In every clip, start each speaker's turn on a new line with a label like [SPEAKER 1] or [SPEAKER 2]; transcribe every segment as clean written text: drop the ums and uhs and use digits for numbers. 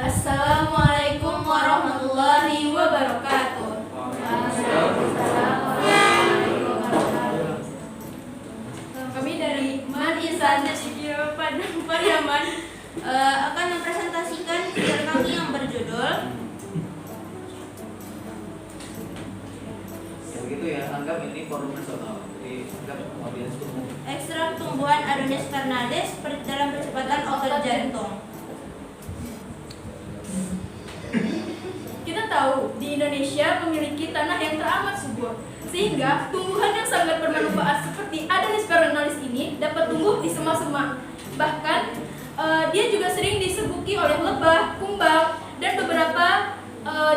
[SPEAKER 1] Assalamualaikum warahmatullahi wabarakatuh. Kami dari Madrasah Nasyiah Padang Pariaman akan mempresentasikan kegiatan kami yang berjudul
[SPEAKER 2] begitu ya, anggap ini forum nasional, jadi anggap audiens umum.
[SPEAKER 1] ekstrak tumbuhan Adonis vernales dalam percepatan otot jantung. Kita tahu di Indonesia memiliki tanah yang teramat subur, sehingga tumbuhan yang sangat bermanfaat seperti Adonis vernales ini dapat tumbuh di semak-semak. Bahkan dia juga sering disebuti oleh lebah, kumbang, dan beberapa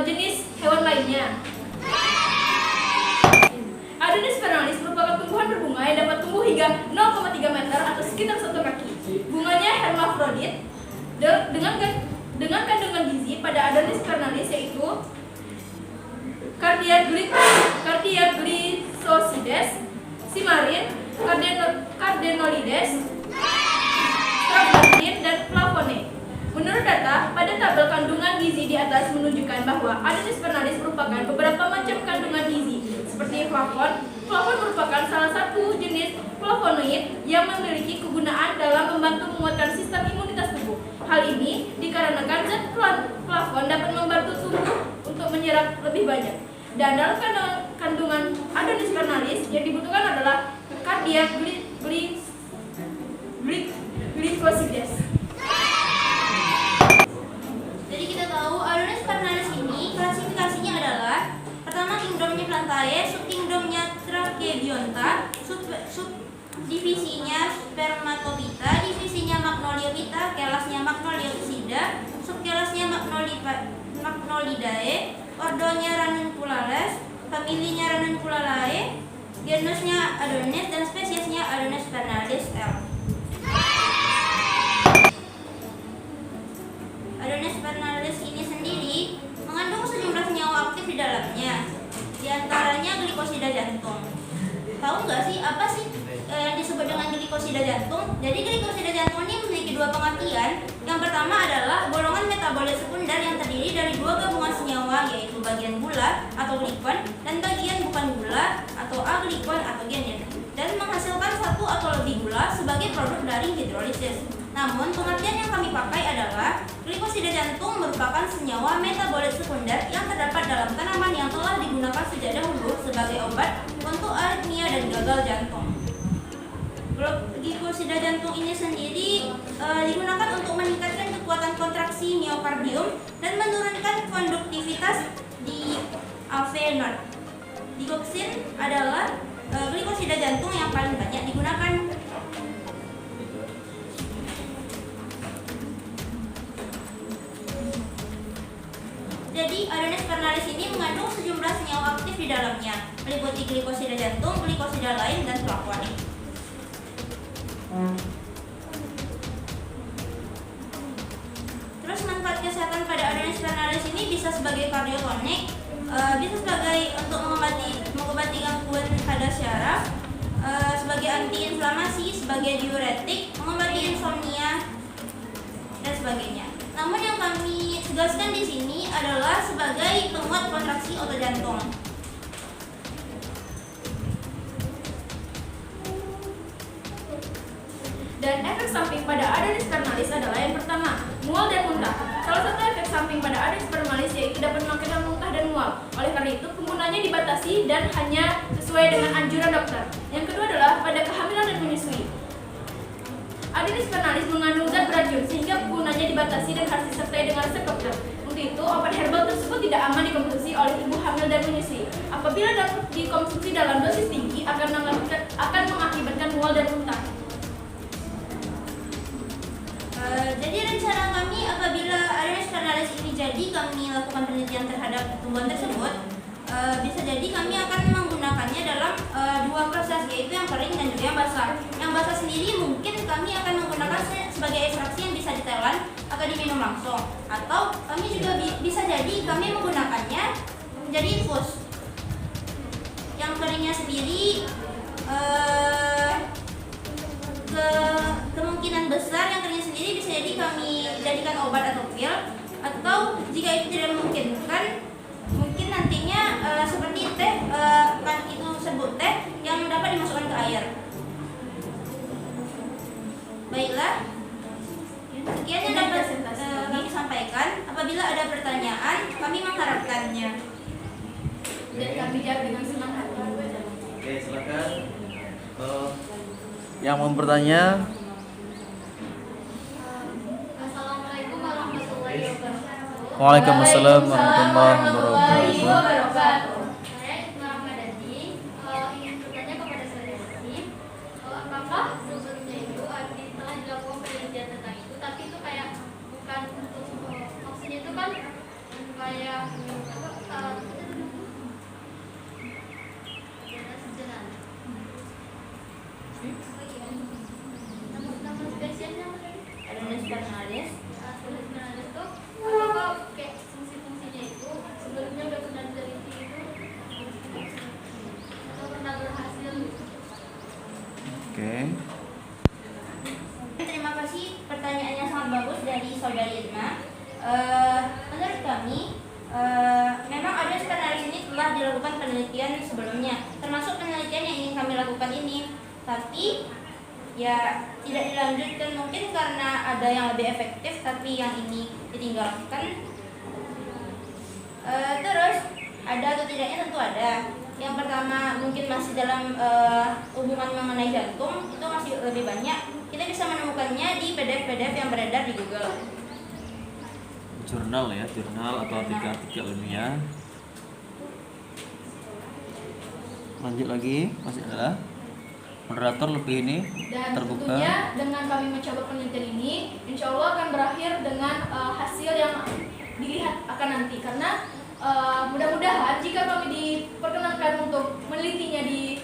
[SPEAKER 1] jenis hewan lainnya. Adonis vernales merupakan tumbuhan berbunga yang dapat tumbuh hingga 0,3 meter atau sekitar 1 kaki. Bunganya hermafrodit dengan kandungan gizi pada Adonis vernales yaitu Cardiaglycosides, simarin, cardenolides, strobilurin, dan flavonoid. Menurut data pada tabel kandungan gizi di atas menunjukkan bahwa Adonis vernales merupakan beberapa macam kandungan gizi seperti flavon. Flavon merupakan salah satu jenis flavonoid yang memiliki kegunaan dalam membantu menguatkan sistem imunitas tubuh. Hal ini dikarenakan zat flavon dapat membantu tubuh untuk menyerap lebih banyak. Dan dalam kandungan Adonis vernales yang dibutuhkan adalah cardiaglycosides. Jadi kita tahu Adonis vernales ini klasifikasinya adalah pertama kingdomnya Plantae, subkingdomnya Trachebionta, subdivisinya Spermatophyta, divisinya Magnoliophyta, kelasnya Magnoliopsida, subkelasnya Magnolidae, ordonya Ranunculales, familinya Ranunculae, genusnya Adonis, dan spesiesnya Adonis vernales L. Adonis vernales ini sendiri mengandung sejumlah senyawa aktif di dalamnya, di antaranya glikosida jantung. Tahu nggak sih apa sih yang disebut dengan glikosida jantung? Jadi glikosida jantung ini memiliki dua pengertian. Yang pertama adalah golongan metabolit sekunder yang terdiri dari dua gabungan senyawa, yaitu bagian gula atau glikon dan bagian bukan gula atau aglikon atau genin, dan menghasilkan satu atau lebih gula sebagai produk dari hidrolisis. Namun pengertian yang kami pakai adalah glikosida jantung merupakan senyawa metabolit sekunder yang terdapat dalam tanaman yang telah digunakan sejak dahulu sebagai obat untuk aritmia dan gagal jantung. Glikosida jantung ini sendiri digunakan untuk meningkatkan kekuatan kontraksi miokardium dan menurunkan konduktivitas di AV node. Digoxin adalah glikosida jantung yang paling banyak digunakan. Jadi Adonis vernales ini mengandung sejumlah senyawa aktif di dalamnya, meliputi glikosida jantung, glikosida lain, dan flavonoid. Terus manfaat kesehatan pada Adonis vernales ini bisa sebagai kardiotonik, bisa sebagai untuk mengobati gangguan pada syaraf, sebagai antiinflamasi, sebagai diuretik, mengobati insomnia, dan sebagainya. Namun yang kami tegaskan di sini adalah sebagai penguat kontraksi otot jantung. Dan efek samping pada Adonis vernales adalah yang pertama, mual dan muntah. Salah satu efek samping pada Adonis vernales yaitu dapat mengakibatkan muntah dan mual. Oleh karena itu, penggunaannya dibatasi dan hanya sesuai dengan anjuran dokter. Yang kedua adalah pada kehamilan dan menyusui. Adonis vernales mengandung zat beracun sehingga penggunaannya dibatasi dan harus disertai dengan resep dokter. Untuk itu, obat herbal tersebut tidak aman dikonsumsi oleh ibu hamil dan menyusui. Apabila dikonsumsi dalam dosis tinggi akan mengakibatkan mual dan muntah. Jadi rencana kami apabila Adonis vernales ini jadi kami lakukan penelitian terhadap tumbuhan tersebut, bisa jadi kami akan menggunakannya dalam dua proses, yaitu yang kering dan juga yang basah. Yang basah sendiri mungkin kami akan menggunakan sebagai ekstraksi yang bisa ditelan atau diminum langsung, atau kami juga bisa jadi kami menggunakannya menjadi infus. Yang keringnya sendiri ke kemungkinan besar yang kerja sendiri bisa jadi kami jadikan obat atau pil, atau jika itu tidak memungkinkan, mungkin nantinya seperti teh, kan itu sebut teh yang dapat dimasukkan ke air. Baiklah, sekian yang dapat kami sampaikan. Apabila ada pertanyaan, kami mengharapkannya.
[SPEAKER 3] Dan kami jawab dengan senang hati.
[SPEAKER 2] Oke, silakan.
[SPEAKER 4] Yang mau bertanya,
[SPEAKER 3] Assalamualaikum warahmatullahi wabarakatuh.
[SPEAKER 4] Waalaikumsalam warahmatullahi wabarakatuh.
[SPEAKER 3] Saya Isma Rahmadani, ingin bertanya kepada saudara Siti, apakah sebelumnya itu telah dilakukan penelitian tentang itu, tapi itu kayak bukan untuk maksudnya itu kan kayak nama spesiesnya apa tadi?
[SPEAKER 1] Adonis carnalis.
[SPEAKER 3] Sebenarnya itu apakah kayak fungsi-fungsinya itu sebelumnya udah pernah diteliti itu atau pernah berhasil?
[SPEAKER 4] Oke.
[SPEAKER 1] Terima kasih, pertanyaannya sangat bagus dari saudari Irma. Menurut kami, memang Adonis carnalis ini telah dilakukan penelitian sebelumnya, termasuk penelitian yang ingin kami lakukan ini, tapi ya tidak dilanjutkan mungkin karena ada yang lebih efektif, tapi yang ini ditinggalkan. Terus ada atau tidaknya tentu ada. Yang pertama mungkin masih dalam hubungan mengenai jantung, itu masih lebih banyak. Kita bisa menemukannya di PDF-PDF yang beredar di Google.
[SPEAKER 4] Jurnal ya, jurnal atau artikel ilmiah. Lanjut lagi, masih ada moderator lebih ini
[SPEAKER 3] Dan
[SPEAKER 4] terbuka.
[SPEAKER 3] tentunya dengan kami mencoba penelitian ini, insya Allah akan berakhir dengan hasil yang dilihat akan nanti. Karena mudah-mudahan jika kami diperkenankan untuk menelitinya di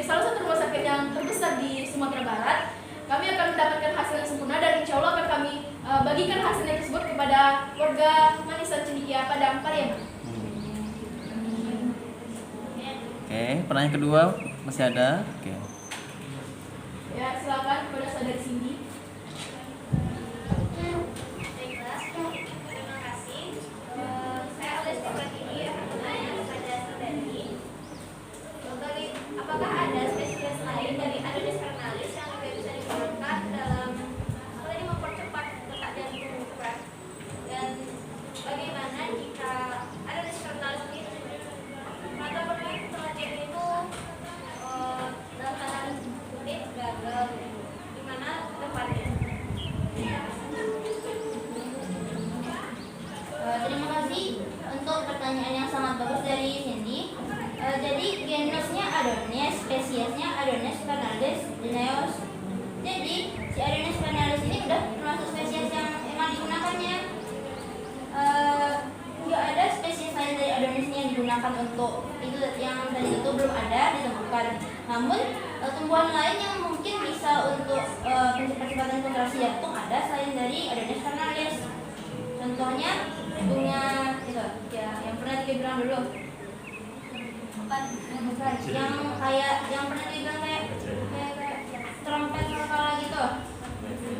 [SPEAKER 3] salah satu rumah sakit yang terbesar di Sumatera Barat, kami akan mendapatkan hasil yang sempurna dan insya Allah akan kami bagikan hasilnya tersebut kepada warga Manisan Cendekia Padang Pariaman.
[SPEAKER 4] Oke, pertanyaan kedua masih ada. Oke.
[SPEAKER 3] Ya, silakan kepada saudari Cindy.
[SPEAKER 1] Baiklah, terima kasih. Saya oleh program ini akan bertanya kepada saudari, apakah ada spesies lain dari Adonis carnalis yang juga bisa digunakan dalam mempercepat detak jantung ukuran, dan bagaimana jika Adonis carnalis ini pada penelitian itu dalam tanda kutip gagal, gimana depannya? Terima kasih untuk pertanyaan yang sangat bagus dari Cindy. Jadi genusnya Adonis, spesiesnya Adonis carnalis Linnaeus. Jadi si Adonis carnalis ini udah termasuk spesies yang emang digunakannya. Nggak ada spesies lain dari Adonis ini yang digunakan untuk itu, yang tadi itu belum ada ditemukan. Namun tumbuhan lain yang mungkin bisa untuk percepatan kontraksi jantung ada selain dari Adonis carnalis. Contohnya bunga itu ya, yang pernah dibilang dulu. Bukan, yang kayak yang pernah dibilang kayak trompet kala gitu,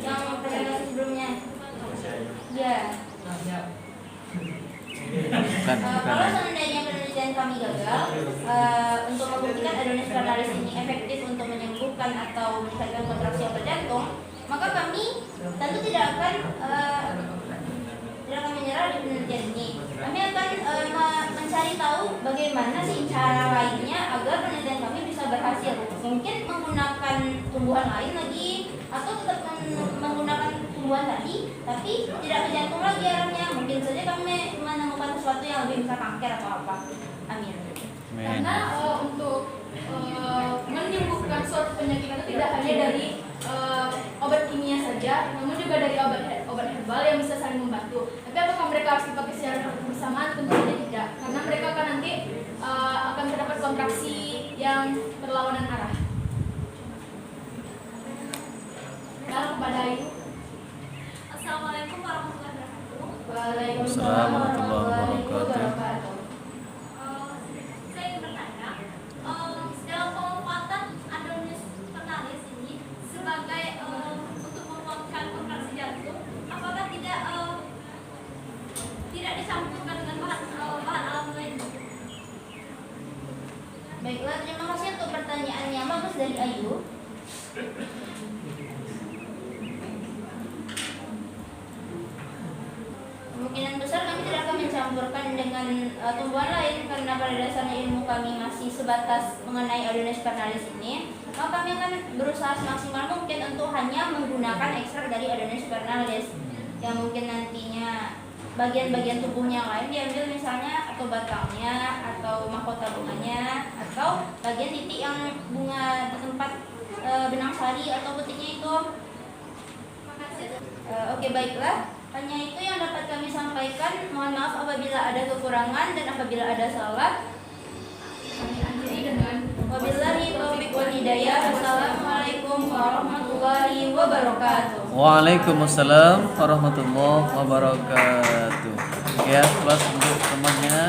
[SPEAKER 1] yang presentasi sebelumnya. Ya.
[SPEAKER 4] Bukan.
[SPEAKER 1] Kalau seandainya penelitian kami gagal untuk membuktikan Adonis carnalis ini efektif untuk menyembuhkan atau meningkatkan kontraksi otot jantung, maka kami tentu tidak akan menyerah di penelitian ini. Kami akan mencari tahu bagaimana sih cara lainnya agar penelitian kami bisa berhasil. Mungkin menggunakan tumbuhan lain lagi, atau tetap menggunakan tumbuhan tadi, tapi tidak ke jantung lagi arahnya. Mungkin saja kami menemukan sesuatu yang lebih bisa kanker atau apa. Amin.
[SPEAKER 3] Karena untuk menyembuhkan suatu penyakit itu tidak hanya dari obat kimia saja, namun juga dari obat herbal yang bisa saling membantu. Tapi apakah mereka harus dipakai secara bersamaan? Tentunya tidak, karena mereka akan nanti akan terdapat kontraksi yang berlawanan arah. Lalu kepada Ayu.
[SPEAKER 5] Assalamualaikum warahmatullahi wabarakatuh.
[SPEAKER 3] Waalaikumsalam warahmatullahi wabarakatuh.
[SPEAKER 5] Saya ingin bertanya, dalam pemanfaatan Adonis carnalis ini sebagai campurkan dengan bahan alam lain.
[SPEAKER 1] Baiklah, terima kasih untuk pertanyaannya. Bagus dari Ayu. Kemungkinan besar kami tidak akan mencampurkan dengan tumbuhan lain karena pada dasarnya ilmu kami masih sebatas mengenai Adonis pernalis ini. Maka kami akan berusaha semaksimal mungkin untuk hanya menggunakan ekstrak dari Adonis pernalis yang mungkin nantinya bagian-bagian tubuhnya yang lain diambil misalnya atau batangnya atau mahkota bunganya atau bagian titik yang bunga di tempat benang sari atau petiknya itu. Oke, baiklah. Hanya itu yang dapat kami sampaikan. Mohon maaf apabila ada kekurangan dan apabila ada salah.
[SPEAKER 3] Kami akhiri dengan
[SPEAKER 1] Wabillahi taufiq wal hidayah. Wassalamualaikum warahmatullahi wabarakatuh.
[SPEAKER 4] Waalaikumsalam warahmatullahi wabarakatuh. Ya, kelas untuk temannya.